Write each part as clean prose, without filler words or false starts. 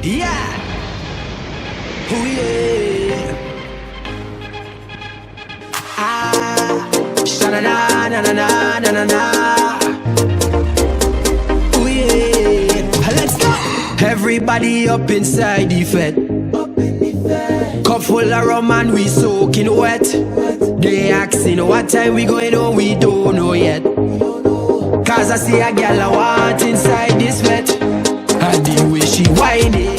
Yeah. Oh yeah. Sha-na-na, na-na-na, na-na-na. Oh yeah. Let's go. Everybody up inside the fed. Cup full of rum and we soaking wet. They asking what time we going on, we don't know yet. Cause I see a girl I want inside this vet. And the way she whining.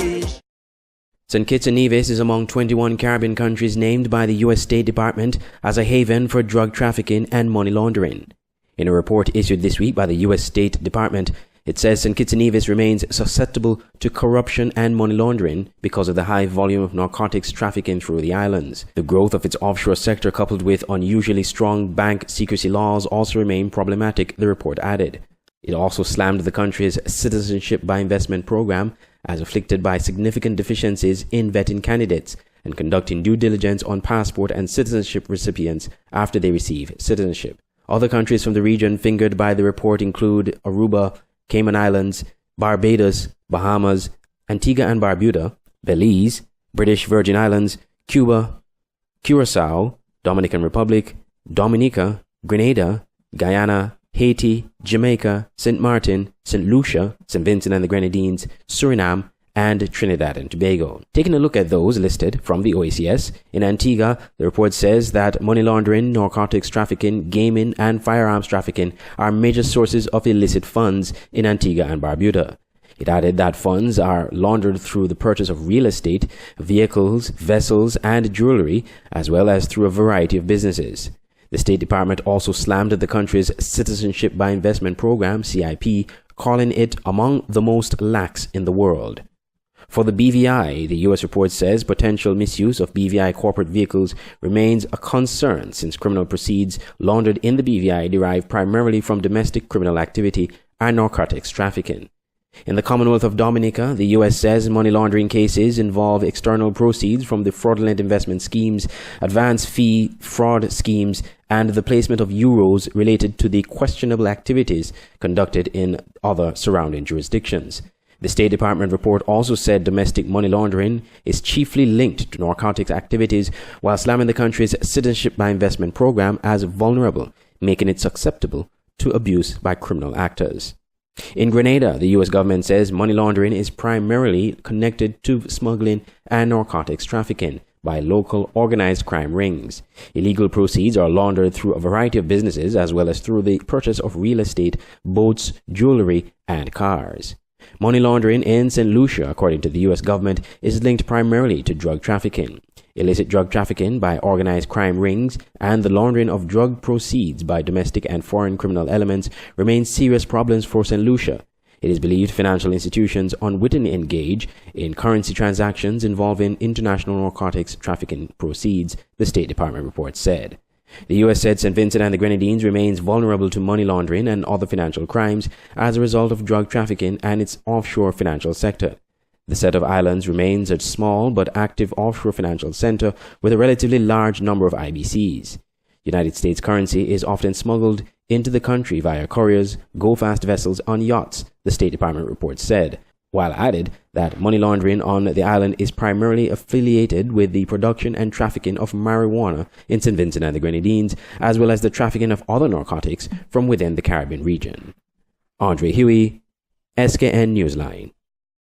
St. Kitts and Nevis is among 21 Caribbean countries named by the U.S. State Department as a haven for drug trafficking and money laundering. In a report issued this week by the U.S. State Department, it says St. Kitts and Nevis remains susceptible to corruption and money laundering because of the high volume of narcotics trafficking through the islands. The growth of its offshore sector coupled with unusually strong bank secrecy laws also remain problematic, the report added. It also slammed the country's Citizenship by Investment program as afflicted by significant deficiencies in vetting candidates and conducting due diligence on passport and citizenship recipients after they receive citizenship. Other countries from the region fingered by the report include Aruba, Cayman Islands, Barbados, Bahamas, Antigua and Barbuda, Belize, British Virgin Islands, Cuba, Curacao, Dominican Republic, Dominica, Grenada, Guyana, Haiti, Jamaica, St. Martin, St. Lucia, St. Vincent and the Grenadines, Suriname, and Trinidad and Tobago. Taking a look at those listed from the OACS, in Antigua, the report says that money laundering, narcotics trafficking, gaming, and firearms trafficking are major sources of illicit funds in Antigua and Barbuda. It added that funds are laundered through the purchase of real estate, vehicles, vessels, and jewelry, as well as through a variety of businesses. The State Department also slammed the country's Citizenship by Investment program, CIP, calling it among the most lax in the world. For the BVI, the U.S. report says potential misuse of BVI corporate vehicles remains a concern since criminal proceeds laundered in the BVI derive primarily from domestic criminal activity and narcotics trafficking. In the Commonwealth of Dominica, the U.S. says money laundering cases involve external proceeds from the fraudulent investment schemes, advance fee fraud schemes, and the placement of euros related to the questionable activities conducted in other surrounding jurisdictions. The State Department report also said domestic money laundering is chiefly linked to narcotics activities while slamming the country's Citizenship by Investment program as vulnerable, making it susceptible to abuse by criminal actors. In Grenada, the U.S. government says money laundering is primarily connected to smuggling and narcotics trafficking by local organized crime rings. Illegal proceeds are laundered through a variety of businesses as well as through the purchase of real estate, boats, jewelry, and cars. Money laundering in St. Lucia, according to the U.S. government, is linked primarily to drug trafficking. Illicit drug trafficking by organized crime rings and the laundering of drug proceeds by domestic and foreign criminal elements remain serious problems for St. Lucia. It is believed financial institutions unwittingly engage in currency transactions involving international narcotics trafficking proceeds, the State Department report said. The U.S. said St. Vincent and the Grenadines remains vulnerable to money laundering and other financial crimes as a result of drug trafficking and its offshore financial sector. The set of islands remains a small but active offshore financial center with a relatively large number of IBCs. United States currency is often smuggled into the country via couriers, go-fast vessels on yachts, the State Department report said, while added that money laundering on the island is primarily affiliated with the production and trafficking of marijuana in St. Vincent and the Grenadines, as well as the trafficking of other narcotics from within the Caribbean region. Andre Huey, SKN Newsline.